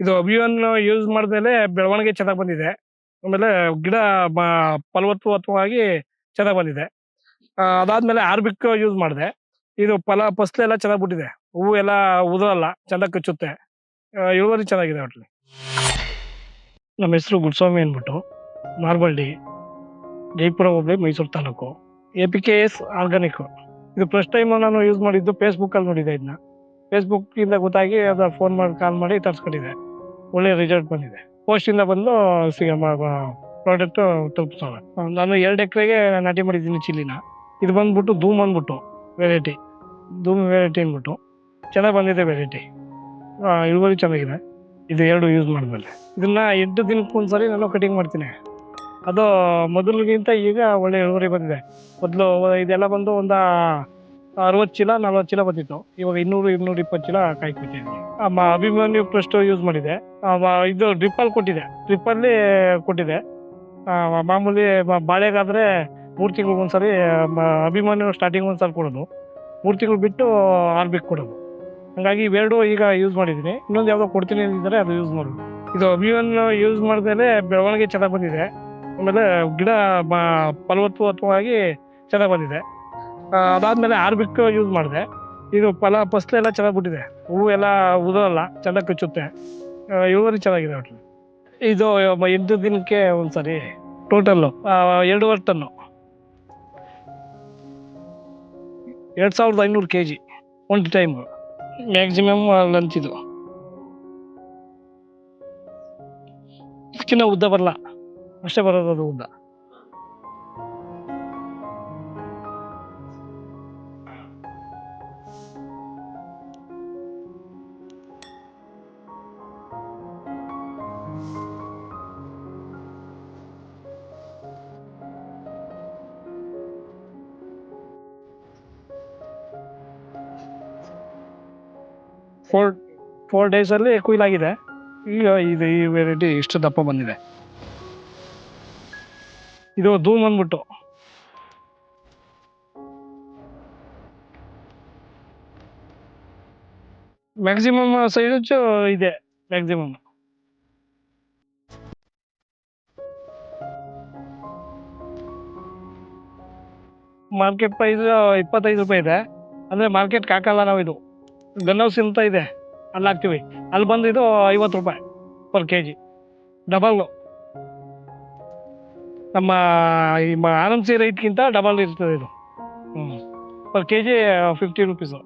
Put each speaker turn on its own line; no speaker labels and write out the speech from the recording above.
ಇದು ಅಭಿಯಾನ್ ಯೂಸ್ ಮಾಡಿದ್ಮೇಲೆ ಬೆಳವಣಿಗೆ ಚೆನ್ನಾಗಿ ಬಂದಿದೆ. ಆಮೇಲೆ ಗಿಡ ಫಲವತ್ತುವಾಗಿ ಚೆನ್ನಾಗಿ ಬಂದಿದೆ. ಅದಾದ್ಮೇಲೆ ಆರ್ಬಿಕ್ ಯೂಸ್ ಮಾಡಿದೆ. ಇದು ಫಸಲು ಎಲ್ಲ ಚೆನ್ನಾಗಿ ಬಿಟ್ಟಿದೆ. ಹೂವು ಎಲ್ಲ ಉದುರಲ್ಲ, ಚೆನ್ನಾಗಿ ಕಚ್ಚುತ್ತೆ. ಇಳುವರಿ ಚೆನ್ನಾಗಿದೆ ಒಟ್ನಲ್ಲಿ. ನಮ್ಮ ಹೆಸರು ಗುರುಸ್ವಾಮಿ ಅಂದ್ಬಿಟ್ಟು, ಮಾರ್ಬಳ್ಳಿ, ಜೈಪುರ ಹೋಬಳಿ, ಮೈಸೂರು ತಾಲೂಕು. APKS organic. ಇದು ಫಸ್ಟ್ ಟೈಮ್ ನಾನು ಯೂಸ್ ಮಾಡಿದ್ದು ಫೇಸ್ಬುಕ್ಕಲ್ಲಿ ನೋಡಿದೆ ಇದನ್ನ. ಫೇಸ್ಬುಕ್ಕಿಂದ ಗೊತ್ತಾಗಿ ಅದು ಫೋನ್ ಮಾಡಿ ಕಾಲ್ ಮಾಡಿ ತರಿಸ್ಕೊಂಡಿದ್ದೆ. ಒಳ್ಳೆ ರಿಸಲ್ಟ್ ಬಂದಿದೆ. ಪೋಸ್ಟಿಂದ ಬಂದು ಪ್ರಾಡಕ್ಟ್ ತಲುಪಿಸೋಣ. ನಾನು 2 ಎಕರೆಗೆ ನಾಟಿ ಮಾಡಿದ್ದೀನಿ ಚಿಲ್ಲಿನ. ಇದು ಬಂದ್ಬಿಟ್ಟು ಧೂಮ್ ಅಂದ್ಬಿಟ್ಟು ವೆರೈಟಿ. ಧೂಮ್ ವೆರೈಟಿ ಅಂದ್ಬಿಟ್ಟು ಚೆನ್ನಾಗಿ ಬಂದಿದೆ ವೆರೈಟಿ. ಇಳುವರಿ ಚೆನ್ನಾಗಿದೆ. ಇದು 2 ಯೂಸ್ ಮಾಡಿದ್ಮೇಲೆ ಇದನ್ನ 8 ದಿನಕ್ಕೊಂದ್ಸರಿ ನಾನು ಕಟಿಂಗ್ ಮಾಡ್ತೀನಿ. ಅದು ಮೊದಲಿಗಿಂತ ಈಗ ಒಳ್ಳೆ ಇಳುವರಿ ಬಂದಿದೆ. ಮೊದಲು ಇದೆಲ್ಲ ಬಂದು ಒಂದು 60 ಚೀಲ 40 ಚೀಲ ಬಂದಿತ್ತು. ಇವಾಗ 200-220 ಚೀಲ ಕಾಯಿ ಕೊಟ್ಟಿದ್ದೀನಿ. ಅಭಿಮನ್ಯು ಫಸ್ಟ್ ಯೂಸ್ ಮಾಡಿದೆ. ಇದು ಡ್ರಿಪ್ಪಲ್ಲಿ ಕೊಟ್ಟಿದೆ. ಮಾಮೂಲಿ ಬಾಳೆಗಾದ್ರೆ 3 ತಿಂಗಳಿಗೊಂದ್ಸರಿ ಅಭಿಮನ್ಯು ಸ್ಟಾರ್ಟಿಂಗ್ ಒಂದ್ಸಲ ಕೊಡೋದು, 3 ತಿಂಗಳು ಬಿಟ್ಟು ಆರ್ಬಿಕ್ ಕೊಡೋದು. ಹಾಗಾಗಿ ಇವೆರಡು ಈಗ ಯೂಸ್ ಮಾಡಿದ್ದೀನಿ. ಇನ್ನೊಂದು ಯಾವುದೋ ಕೊಡ್ತೀನಿ ಅಂದಿದ್ದಾರೆ, ಅದು ಯೂಸ್ ಮಾಡೋದು. ಇದು ಅಭಿಮನ್ಯು ಯೂಸ್ ಮಾಡಿದ್ಮೇಲೆ ಬೆಳವಣಿಗೆ ಚೆನ್ನಾಗಿ ಬಂದಿದೆ. ಆಮೇಲೆ ಗಿಡ ಫಲವತ್ತುವಾಗಿ ಚೆನ್ನಾಗಿ ಬಂದಿದೆ. ಅದಾದ್ಮೇಲೆ ಆರ್ಬಿಕ್ ಯೂಸ್ ಮಾಡಿದೆ. ಇದು ಫಸಲು ಎಲ್ಲ ಚೆನ್ನಾಗಿ ಬಿಟ್ಟಿದೆ. ಹೂವು ಎಲ್ಲ ಉದುರಲ್ಲ, ಚೆನ್ನಾಗಿ ಕಚ್ಚುತ್ತೆ. ಇಳುವರಿ ಚೆನ್ನಾಗಿದೆ ಒಟ್ಟು. ಇದು 8 ದಿನಕ್ಕೆ ಒಂದ್ಸರಿ ಟೋಟಲ್ಲು 2.5 ಟನ್ನು, 2500 kg ಒಂದು ಟೈಮು. ಮ್ಯಾಕ್ಸಿಮಮ್ ಲಂಚ್ ಇದು. ಇದಕ್ಕಿಂತ ಉದ್ದ ಬರಲ್ಲ, ಅಷ್ಟೇ ಬರೋದು ಅದು ಉದ್ದ. ಫೋರ್ ಡೇಸಲ್ಲಿ ಕೊಯ್ಲಾಗಿದೆ. ಈಗ ಈ ವೆರೈಟಿ ಇಷ್ಟು ದಪ್ಪ ಬಂದಿದೆ. ಇದು ಧೂಮ್ ಅಂದ್ಬಿಟ್ಟು ಮ್ಯಾಕ್ಸಿಮಮ್ ಸೈಜ್ ಇದೆ. ಮ್ಯಾಕ್ಸಿಮಮ್ ಮಾರ್ಕೆಟ್ ಪ್ರೈಸ್ 25 ರೂಪಾಯಿ ಇದೆ. ಅಂದರೆ ಮಾರ್ಕೆಟ್ಗೆ ಹಾಕಲ್ಲ ನಾವು. ಇದು ಗನ್ ಹೌಸ್ ಅಂತ ಇದೆ, ಅಲ್ಲಿ ಹಾಕ್ತೀವಿ. ಅಲ್ಲಿ ಬಂದು ಇದು 50 ರೂಪಾಯಿ ಪರ್ kg. ಡಬಲ್ಲು ನಮ್ಮ ಈ RMC ರೈಟ್ಗಿಂತ ಡಬಲ್ ಇರ್ತದೆ ಇದು. Per kg 50 rupees.